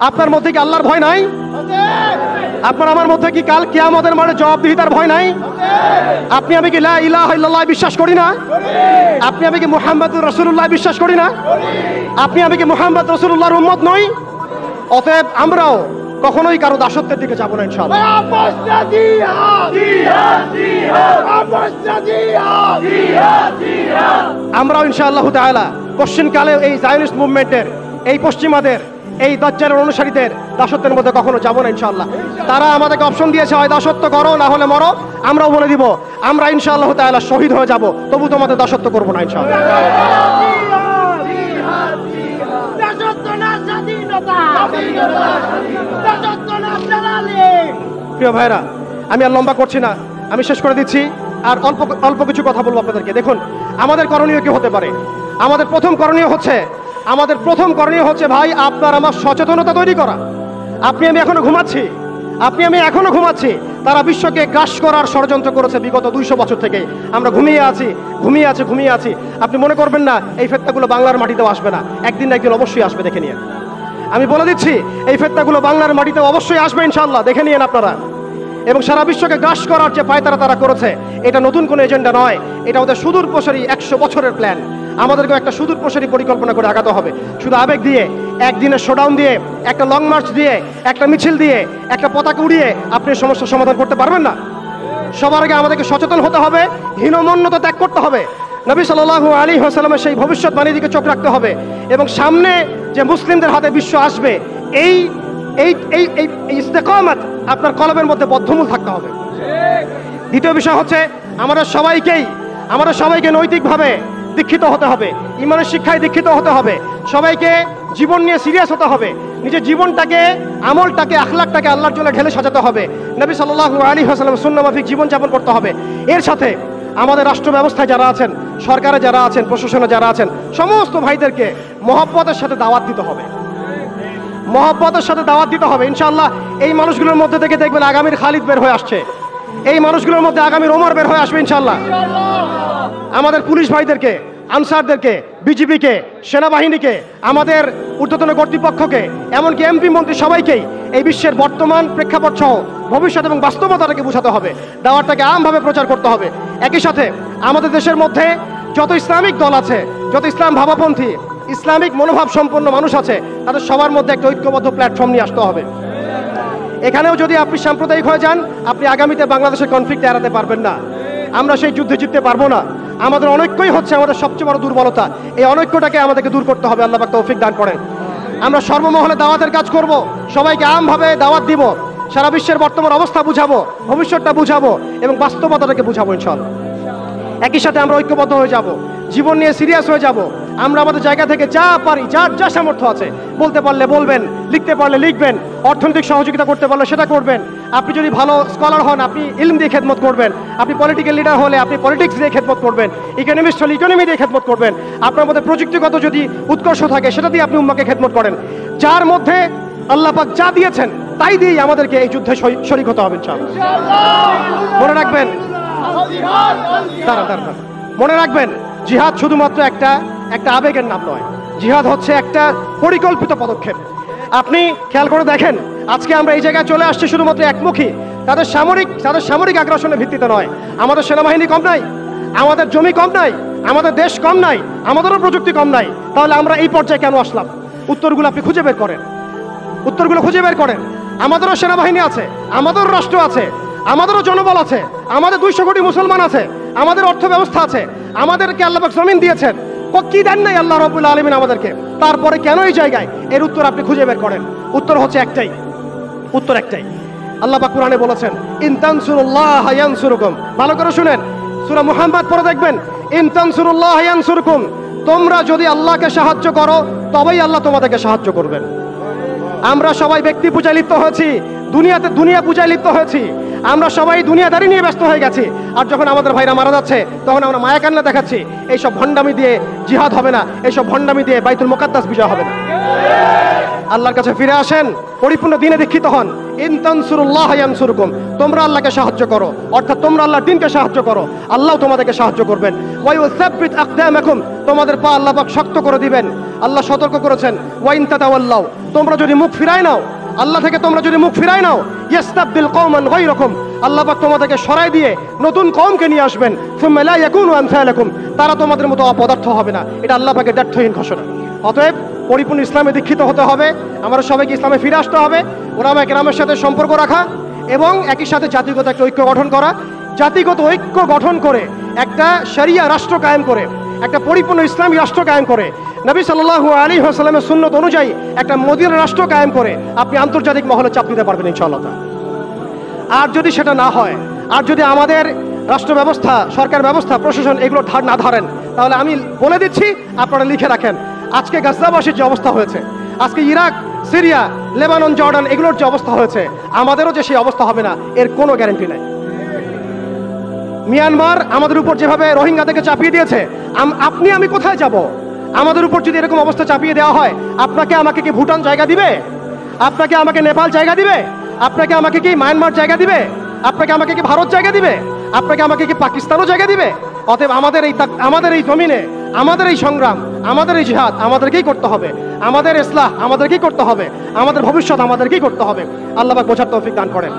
আপনার মধ্যে কি আল্লাহর ভয় নাই? আপনার আমার মধ্যে কি কাল কিয়ামতের মাঠে জবাবদিহিতার ভয় নাই? আপনি আমি কি লা ইলাহা ইল্লাল্লাহ বিশ্বাস করি না? আপনি আমি কি মুহাম্মদুর রাসূলুল্লাহ বিশ্বাস করি না? আপনি আমি কি মুহাম্মদ রাসূলুল্লাহর উম্মত নই? অতএব আমরাও কখনোই কারো দাসত্বের দিকে যাব না ইনশাআল্লাহ। আমরাও ইনশাআল্লাহ তাআলা কোশ্চিনকালে এই জায়নিস্ট মুভমেন্টের, এই পশ্চিমাদের, এই দাজ্জালের অনুসারীদের দাসত্বের মধ্যে কখনো যাব না ইনশাআল্লাহ। তারা আমাদেরকে অপশন দিয়েছে, হয় দাসত্ব করো না হলে মরো। আমরাও বলে দিব আমরা ইনশাআল্লাহ তাআলা শহীদ হয়ে যাব, তবু তোমাদের দাসত্ব করব না ইনশাআল্লাহ। প্রিয় ভাইরা, আমি আর লম্বা করছি না, আমি শেষ করে দিচ্ছি। আর অল্প কিছু কথা বলবো আপনাদেরকে। দেখুন, আমাদের করণীয় কি হতে পারে? আমাদের প্রথম করণীয় হচ্ছে ভাই আপনার আমার সচেতনতা তৈরি করা। আপনি আমি এখনো ঘুমাচ্ছি। তারা বিশ্বকে গ্রাস করার ষড়যন্ত্র করেছে বিগত 200 বছর থেকে। আমরা ঘুমিয়ে আছি। আপনি মনে করবেন না এই ফেতনাগুলো বাংলার মাটিতেও আসবে না। একদিন না একদিন অবশ্যই আসবে, দেখে নিন। আমি বলে দিচ্ছি, এই ফেতনাগুলো বাংলার মাটিতেও অবশ্যই আসবে ইনশাআল্লাহ, দেখে নিন আপনারা। এবং সারা বিশ্বকে গ্রাস করার যে পায়তারা তারা করেছে, এটা নতুন কোনো এজেন্ডা নয়, এটা ওদের সুদূর প্রসারী 100 বছরের প্ল্যান। আমাদেরকেও একটা সুদূর প্রসারী পরিকল্পনা করে আগাতে হবে। শুধু আবেগ দিয়ে, একদিনের শোডাউন দিয়ে, একটা লং মার্চ দিয়ে, একটা মিছিল দিয়ে, একটা পতাকা উড়িয়ে আপনি সমস্যার সমাধান করতে পারবেন না। সবার আগে আমাদেরকে সচেতন হতে হবে, হীনমন্যতা ত্যাগ করতে হবে, নবী সাল্লাল্লাহু আলাইহি ওয়াসাল্লামের সেই ভবিষ্যৎবাণীর দিকে চোখ রাখতে হবে, এবং সামনে যে মুসলিমদের হাতে বিশ্ব আসবে, এই ইস্তেকামাত আপনার কলবের মধ্যে বদ্ধমূল থাকতে হবে। দ্বিতীয় বিষয় হচ্ছে আমাদের সবাইকে নৈতিকভাবে দীক্ষিত হতে হবে, ঈমানের শিক্ষায় দীক্ষিত হতে হবে। সবাইকে জীবন নিয়ে সিরিয়াস হতে হবে, নিজের জীবনটাকে, আমলটাকে, আখলাকটাকে আল্লাহর জন্য ঢেলে সাজাতে হবে, নবী সাল্লাল্লাহু আলাইহি ওয়াসাল্লামের সুন্নাহ মাফিক জীবনযাপন করতে হবে। এর সাথে আমাদের রাষ্ট্র ব্যবস্থায় যারা আছেন, সরকারে যারা আছেন, প্রশাসনে যারা আছেন, সমস্ত ভাইদেরকে মহব্বতের সাথে দাওয়াত দিতে হবে। ইনশাআল্লাহ এই মানুষগুলোর মধ্যে থেকে দেখবেন আগামীর খালিদ বের হয়ে আসছে, এই মানুষগুলোর মধ্যে আগামীর ওমর বের হয়ে আসবে ইনশাআল্লাহ। আমাদের পুলিশ ভাইদেরকে, আনসারদেরকে, বিজিবিকে, সেনাবাহিনীকে, আমাদের ঊর্ধ্বতন কর্তৃপক্ষকে, এমনকি এমপি মন্ত্রী সবাইকেই এই বিশ্বের বর্তমান প্রেক্ষাপট সহ ভবিষ্যৎ এবং বাস্তবতাটাকে বোঝাতে হবে, দাওয়াতটাকে আমভাবে প্রচার করতে হবে। একই সাথে আমাদের দেশের মধ্যে যত ইসলামিক দল আছে, যত ইসলাম ভাবাপন্থী, ইসলামিক মনোভাব সম্পন্ন মানুষ আছে, তাদের সবার মধ্যে একটা ঐক্যবদ্ধ প্ল্যাটফর্ম নিয়ে আসতে হবে। এখানেও যদি আপনি সাম্প্রদায়িক হয়ে যান, আপনি আগামীতে বাংলাদেশের কনফ্লিক্ট এড়াতে পারবেন না, আমরা সেই যুদ্ধে জিততে পারবো না। আমাদের অনৈক্যই হচ্ছে আমাদের সবচেয়ে বড় দুর্বলতা। এই অনৈক্যটাকে আমাদেরকে দূর করতে হবে। আল্লাহ পাক তৌফিক দান করেন। আমরা সর্বমহলে দাওয়াতের কাজ করব, সবাইকে আমভাবে দাওয়াত দিব, সারা বিশ্বের বর্তমান অবস্থা বুঝাবো, ভবিষ্যৎটা বুঝাবো এবং বাস্তবতাটাকে বুঝাবো ইনশাআল্লাহ। একই সাথে আমরা ঐক্যবদ্ধ হয়ে যাব, জীবন নিয়ে সিরিয়াস হয়ে যাব। আমরা আমাদের জায়গা থেকে যা পারি, যার যা সামর্থ্য আছে, বলতে পারলে বলবেন, লিখতে পারলে লিখবেন, অর্থনৈতিক সহযোগিতা করতে পারলে সেটা করবেন। আপনি যদি ভালো স্কলার হন, আপনি ইলম দিয়ে খেদমত করবেন। আপনি পলিটিক্যাল লিডার হলে আপনি পলিটিক্স দিয়ে খেদমত করবেন। ইকোনমিস্ট হলে ইকোনমি দিয়ে খেদমত করবেন। আপনার মধ্যে প্রযুক্তিগত যদি উৎকর্ষ থাকে, সেটা দিয়ে আপনি উম্মাকে খেদমত করেন। যার মধ্যে আল্লাহ পাক যা দিয়েছেন তাই দিয়েই আমাদেরকে এই যুদ্ধে শরীক হতে হবে ইনশাআল্লাহ। মনে রাখবেন, মনে রাখবেন, জিহাদ শুধুমাত্র একটা আবেগের নাম নয়, জিহাদ হচ্ছে একটা পরিকল্পিত পদক্ষেপ। আপনি খেয়াল করে দেখেন, আজকে আমরা এই জায়গায় চলে আসছি শুধুমাত্র একমুখী, তাদের সামরিক আগ্রাসনের ভিত্তিতে নয়। আমাদের সেনাবাহিনী কম নাই, আমাদের জমি কম নাই, আমাদের দেশ কম নাই, আমাদেরও প্রযুক্তি কম নাই। তাহলে আমরা এই পর্যায়ে কেন আসলাম? উত্তরগুলো আপনি খুঁজে বের করেন। আমাদেরও সেনাবাহিনী আছে, আমাদেরও রাষ্ট্র আছে, আমাদেরও জনবল আছে, আমাদের 200 কোটি মুসলমান আছে, আমাদের অর্থ ব্যবস্থা আছে, আমাদেরকে আল্লাহ পাক জমিন দিয়েছেন। কি দেন নাই আল্লাহ রাব্বুল আলামিন আমাদেরকে? তারপরে কেন এই জায়গায়? এর উত্তর আপনি খুঁজে বের করেন। উত্তর হচ্ছে একটাই। আল্লাহ পাক কোরআনে বলেছেন, ইন তানসুরুল্লাহ ইয়ানসুরকুম। ভালো করে শুনেন, সূরা মুহাম্মদ পড়ে দেখবেন, ইন তানসুরুল্লাহ ইয়ানসুরকুম। তোমরা যদি আল্লাহকে সাহায্য করো, তবেই আল্লাহ তোমাদেরকে সাহায্য করবেন। আমরা সবাই ব্যক্তি পূজায় লিপ্ত হয়েছি, দুনিয়া পূজায় লিপ্ত হয়েছি। আমরা সবাই দুনিয়াদারি নিয়ে ব্যস্ত হয়ে গেছি। আর যখন আমাদের ভাইরা মারা যাচ্ছে, তখন আমরা মায়া কান্না দেখাচ্ছি। এইসব ভণ্ডামি দিয়ে জিহাদ হবে না, এইসব ভণ্ডামি দিয়ে বাইতুল মুকাদ্দাস বিজয় হবে না। আল্লাহর কাছে ফিরে আসেন, পরিপূর্ণ দ্বীনে দীক্ষিত হন, ইন তানসুরুল্লাহ ইয়ানসুরকুম, তোমরা আল্লাহকে সাহায্য করো, অর্থাৎ তোমরা আল্লাহর দ্বীনকে সাহায্য করো, আল্লাহ তোমাদেরকে সাহায্য করবেন। ওয়া ইউসাব্বিত আকদামাকুম, তোমাদের পা আল্লাহ পাক শক্ত করে দিবেন। আল্লাহ সতর্ক করেছেন, ওয়া ইন তাতাওয়াল্লাউ, তোমরা যদি মুখ ফিরায় নাও, আল্লাহ থেকে তোমরা যদি মুখ ফিরায় নাও, ইস্তাবদিল কওমান গায়রাকুম, আল্লাহ পাক তোমাদেরকে সরাই দিয়ে নতুন কওমকে নিয়ে আসবেন। সুম্মা লা ইয়াকুনু আমসালাকুম, তারা তোমাদের মতো অপদার্থ হবে না। এটা আল্লাহ পাকের দ্ব্যর্থহীন ঘোষণা। অতএব পরিপূর্ণ ইসলামে দীক্ষিত হতে হবে, আমরা সবাইকে ইসলামে ফিরে আসতে হবে, ওলামায়ে কেরামের সাথে সম্পর্ক রাখা এবং একই সাথে জাতিগত একটা ঐক্য গঠন করা। জাতিগত ঐক্য গঠন করে একটা শরিয়া রাষ্ট্র কায়েম করে, একটা পরিপূর্ণ ইসলামী রাষ্ট্র কায়েম করে, নবী সাল্লাল্লাহু আলাইহি ওয়াসাল্লামের সুন্নত অনুযায়ী একটা মদিনা রাষ্ট্র কায়েম করে আপনি আন্তর্জাতিক মহলে চাপ দিতে পারবেন ইনশাআল্লাহ। আর যদি সেটা না হয়, আর যদি আমাদের রাষ্ট্র ব্যবস্থা, সরকার ব্যবস্থা, প্রশাসন এগুলো ধার না ধরেন, তাহলে আমি বলে দিচ্ছি, আপনারা লিখে রাখেন, আজকে গাজাবাসীর যে অবস্থা হয়েছে, আজকে ইরাক, সিরিয়া, লেবানন, জর্ডান এগুলোর যে অবস্থা হয়েছে, আমাদেরও যে সেই অবস্থা হবে না এর কোনো গ্যারান্টি নাই। মিয়ানমার আমাদের উপর যেভাবে রোহিঙ্গাদেরকে চাপিয়ে দিয়েছে, আপনি আমি কোথায় যাব? আমাদের উপর যদি এরকম অবস্থা চাপিয়ে দেওয়া হয়, আপনাকে আমাকে কি ভুটান জায়গা দিবে? আপনাকে আমাকে নেপাল জায়গা দিবে? আপনাকে আমাকে কি মায়ানমার জায়গা দিবে? আপনাকে আমাকে কি ভারত জায়গা দিবে? আপনাকে আমাকে কি পাকিস্তানও জায়গা দিবে? অতএব আমাদের এই জমিনে, আমাদের এই সংগ্রাম, আমাদের এই জিহাদ আমাদেরকেই করতে হবে, আমাদের ইসলাহ আমাদেরকেই করতে হবে, আমাদের ভবিষ্যৎ আমাদেরকেই করতে হবে। আল্লাহ পাক বোঝার তৌফিক দান করেন।